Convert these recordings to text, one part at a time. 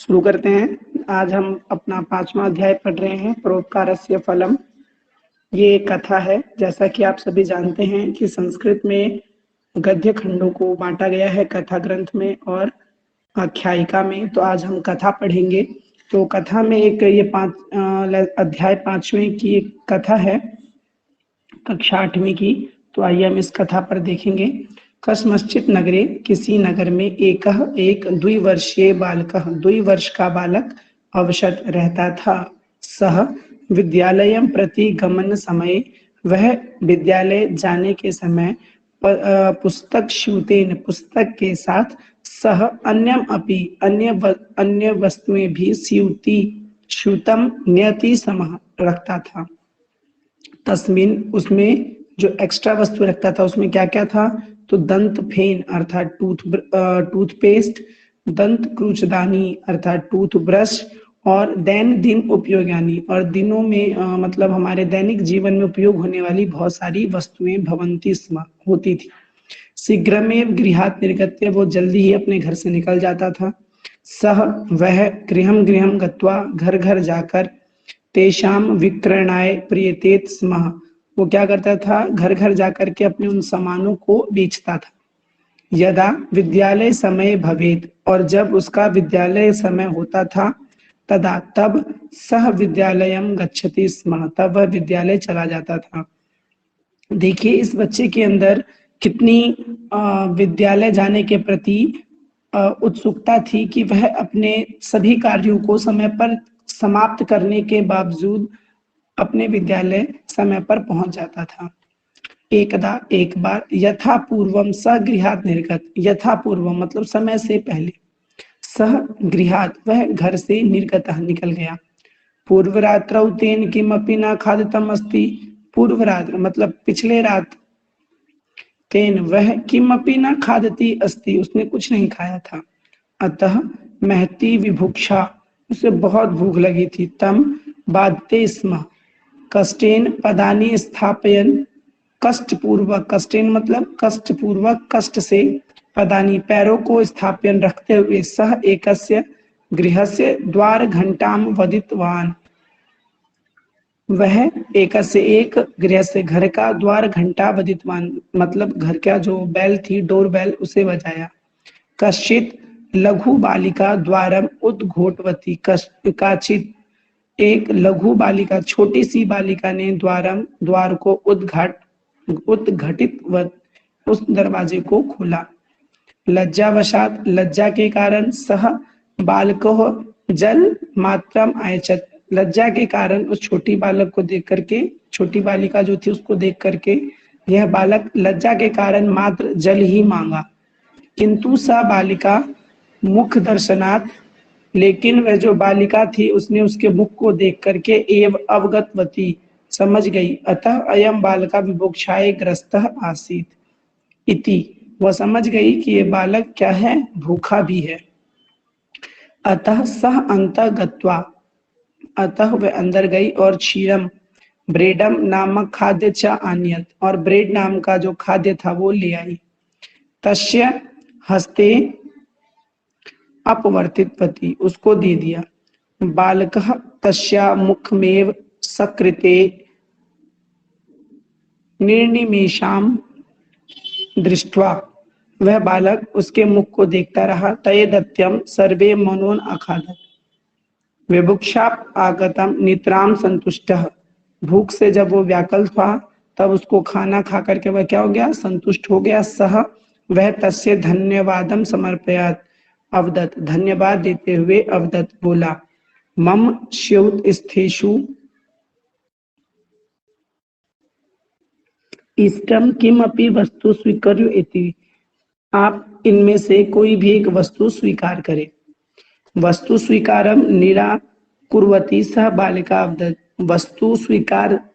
शुरू करते हैं। आज हम अपना 5वां अध्याय पढ़ रहे हैं, परोपकारस्य फलम। ये एक कथा है। जैसा कि आप सभी जानते हैं कि संस्कृत में गद्य खंडों को बांटा गया है कथा ग्रंथ में और आख्यायिका में। तो आज हम कथा पढ़ेंगे। तो कथा में एक ये अध्याय 5वें की एक कथा है, कक्षा 8वीं की। तो आइए हम इस कथा पर देखेंगे। कस्मश्चित नगरे, किसी नगर में एक द्विवर्षीय बालकः, 2 वर्ष का बालक अवशत रहता था। सह विद्यालयं प्रति गमन समय, वह विद्यालय जाने के समय पुस्तक स्यूतेन, पुस्तक के साथ, सह अन्यम अपि, अन्य वस्तुएं भी स्यूतम नियति समः रखता था। तस्मिन, उसमें जो एक्स्ट्रा वस्तु रखता था उसमें क्या क्या था? तो दंत फेन अर्थात टूथपेस्ट, दंत क्रूचदानी अर्थात टूथब्रश, और दिन उपयोगानी, और दिनों में मतलब हमारे दैनिक जीवन में उपयोग होने वाली बहुत सारी वस्तुएं भवंती स्म, होती थी। शीघ्रमेव गृहात् निर्गत्य, वो जल्दी ही अपने घर से निकल जाता था। सह, वह गृहं गृहं गत्वा, घर घर जाकर, तेषाम विक्रयणाय प्रियतेत स्म, वो क्या करता था? घर घर जाकर के अपने उन सामानों को बेचता था। यदा विद्यालय समय भवेत, और जब उसका विद्यालय समय होता था, तदा तब, सह विद्यालयम गच्छति स्म, तब वह विद्यालय चला जाता था। देखिए इस बच्चे के अंदर कितनी विद्यालय जाने के प्रति उत्सुकता थी कि वह अपने सभी कार्यों को समय पर समाप्त करने के बावजूद अपने विद्यालय समय पर पहुंच जाता था। एकदा, एक बार, यथा पूर्वम स गृहात् निर्गत, यथा पूर्वम मतलब समय से पहले, सह गृहात् वह घर से, निर्गतः निकल गया। पूर्व रात्रौ तेन किमपि न खादितम अस्ति, पूर्व रात्र मतलब पिछले रात, तेन वह, किमपि न खादती अस्ति उसने कुछ नहीं खाया था। अतः महती विभुक्षा, उसे बहुत भूख लगी थी। तम बाधते स्म, कष्टेन पदानि स्थापयन, कष्टपूर्वक, कष्टेन मतलब कष्टपूर्वक, कष्ट से, पदानि पैरों को, स्थापयन रखते हुए, सह एकस्य गृहस्य द्वार घंटाम वदितवान, वह एकस्य एक, गृह से घर का, द्वार घंटा वदितवान मतलब घर का जो बैल थी, डोर बैल, उसे बजाया। कश्चित लघु बालिका द्वारम उद्घोटवती, काचित एक लघु बालिका, छोटी सी बालिका ने द्वार को उद्घटित उस दरवाजे को खोला। लज्जावशात, लज्जा के कारण, सह बालको जल मात्रम आयचत, लज्जा के कारण उस छोटी बालक को देख करके, छोटी बालिका जो थी उसको देख करके यह बालक लज्जा के कारण मात्र जल ही मांगा। किंतु सा बालिका मुख दर्शनात्, लेकिन वह जो बालिका थी उसने उसके मुख को देख करके एव अवगतवती, समझ गई। अतः अयम बालका विभुक्षाय ग्रस्तः आसीत इति, वह समझ गई कि ये बालक क्या है? भूखा भी है। अतः सह अंतः गत्वा, अतः वह अंदर गई और क्षीरम, ब्रेडम नामक खाद्य च आनियत, और ब्रेड नाम का जो खाद्य था वो ले आई। तस्य हस्ते अपवर्तितवती, उसको दे दिया। बालकः तस्या मुखमेव सकृते निर्निमेषाम दृष्ट्वा, वह बालक उसके मुख को देखता रहा। तये दत्यम सर्वे मनोन अखादत, विभुक्षा आगतम नितराम संतुष्टः, भूख से जब वो व्याकुल था तब उसको खाना खा करके वह क्या हो गया? संतुष्ट हो गया। सह, वह तस्य धन्यवादम समर्पयात, अवदत, धन्यवाद देते हुए अवदत बोला। मम स्यूत स्थेषु इष्टम किमपि वस्तु स्वीकर्य इति, आप इनमें से कोई भी एक वस्तु स्वीकार करें। वस्तु स्वीकारम निराकुर्वती सह बालिका अवदत, वस्तु स्वीकारने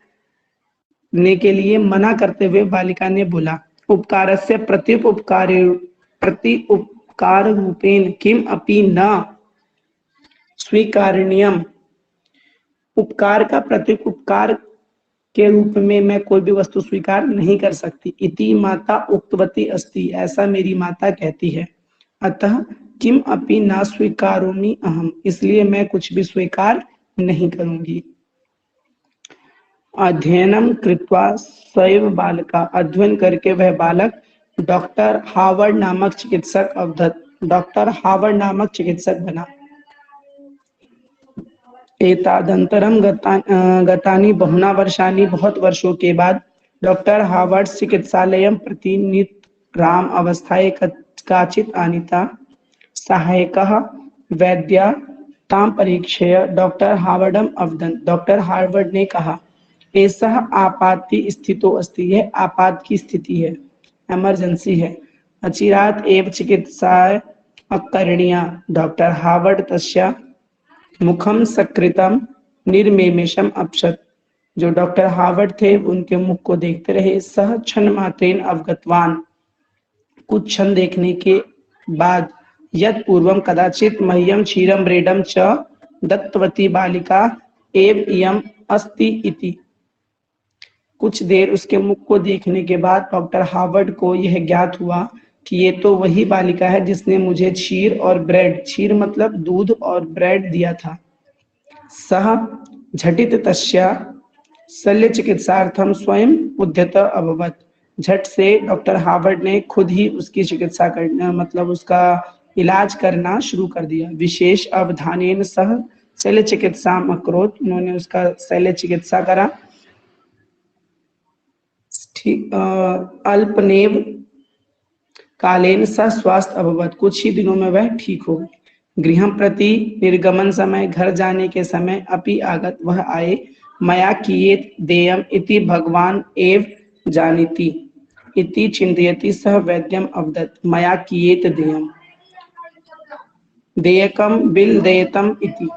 के लिए मना करते हुए बालिका ने बोला। उपकारस्य प्रति उपकार रूपेण किम अपि न स्वीकारणीयम, उपकार का प्रति उपकार के रूप में मैं कोई भी वस्तु स्वीकार नहीं कर सकती। इति माता उक्तवती अस्ति, ऐसा मेरी माता कहती है। अतः किम अपि न स्वीकारोमि अहम, इसलिए मैं कुछ भी स्वीकार नहीं करूंगी। अध्ययनम कृत्वा सैव बालका, अध्ययन करके वह बालक डॉक्टर हावर्ड नामक चिकित्सक अवदत्, डॉक्टर हावर्ड नामक चिकित्सक बना। एतादंतरम गतानि बहुना वर्षानि, बहुत वर्षों के बाद डॉक्टर हावर्ड चिकित्सालयं प्रति नितराम अवस्थाये काचित् आनीता सहायकः वैद्या तां परीक्षय डॉक्टर हावर्डम अवदन्, डॉक्टर हार्वर्ड ने कहा ऐसा आपाति स्थितो अस्ति, यह आपात की स्थिति है, इमरजेंसी है। अचिरात एव चिकित्सा अकरणीया, डॉक्टर हार्वर्ड तस्या मुखम सकृतम निर्मेमेशम अपशत, जो डॉक्टर हार्वर्ड थे उनके मुख को देखते रहे। सह क्षण मात्रेन अवगतवान, कुछ क्षण देखने के बाद यत् पूर्वम कदाचित मह्यम क्षीरम ब्रेडम च दत्तवती बालिका एव इयम अस्ति इति, कुछ देर उसके मुख को देखने के बाद डॉक्टर हार्वर्ड को यह ज्ञात हुआ कि ये तो वही बालिका है जिसने मुझे क्षीर और ब्रेड, क्षीर मतलब दूध और ब्रेड दिया था। सह झटित तस्या शल्य चिकित्सार्थम स्वयं उद्यत अभवत, झट से डॉक्टर हार्वर्ड ने खुद ही उसकी चिकित्सा करना, मतलब उसका इलाज करना शुरू कर दिया। विशेष अवधानेन सह शल्य चिकित्सा अकरोत, उन्होंने उसका शल्य चिकित्सा करा। अल्पनेव कालेन स स्वास्थ्य अभवत, कुछ ही दिनों में वह ठीक हो गई। गृहं प्रति निर्गमन समय, घर जाने के समय अपि आगत, वह आए। मया कियेत देयम इति भगवान एव जानीति इति चिंतयति सह वैद्यम अवदत्, मया कियेत देयम, देयकम बिल देयतम इति।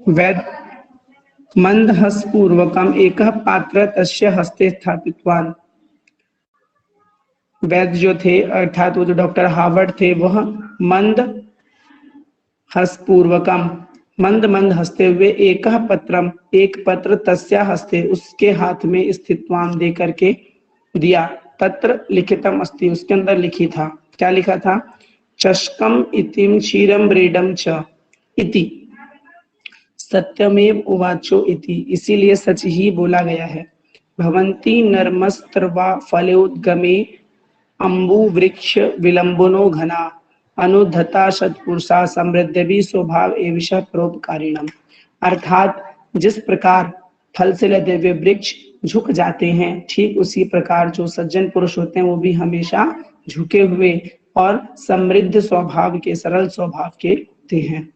वैद्य मंदहसपूर्वकम एकः पात्र तस्य हस्ते स्थापितवान, वैद्य जो थे अर्थात वो जो डॉक्टर हार्वर्ड थे वह मंद हसपूर्वकम, मंद मंद हंसते हुए एकः पत्रम, एक पत्र तस्या हस्ते, उसके हाथ में स्थितवान दे करके दिया। तत्र लिखितम अस्ति, उसके अंदर लिखी था, क्या लिखा था? चषकम इतिम क्षीरम ब्रेडम च इति सत्यमेव उवाचो इति, इसीलिए सच ही बोला गया है। भवन्ति नर्मस्त्रवा फलोद्गमे अम्बु वृक्ष विलंबनो घना अनुद्धता सत्पुरुषा समृद्धि स्वभाव एविश परोपकारिणम, अर्थात जिस प्रकार फल से लदे हुए वृक्ष झुक जाते हैं, ठीक उसी प्रकार जो सज्जन पुरुष होते हैं वो भी हमेशा झुके हुए और समृद्ध स्वभाव के, सरल स्वभाव के होते हैं।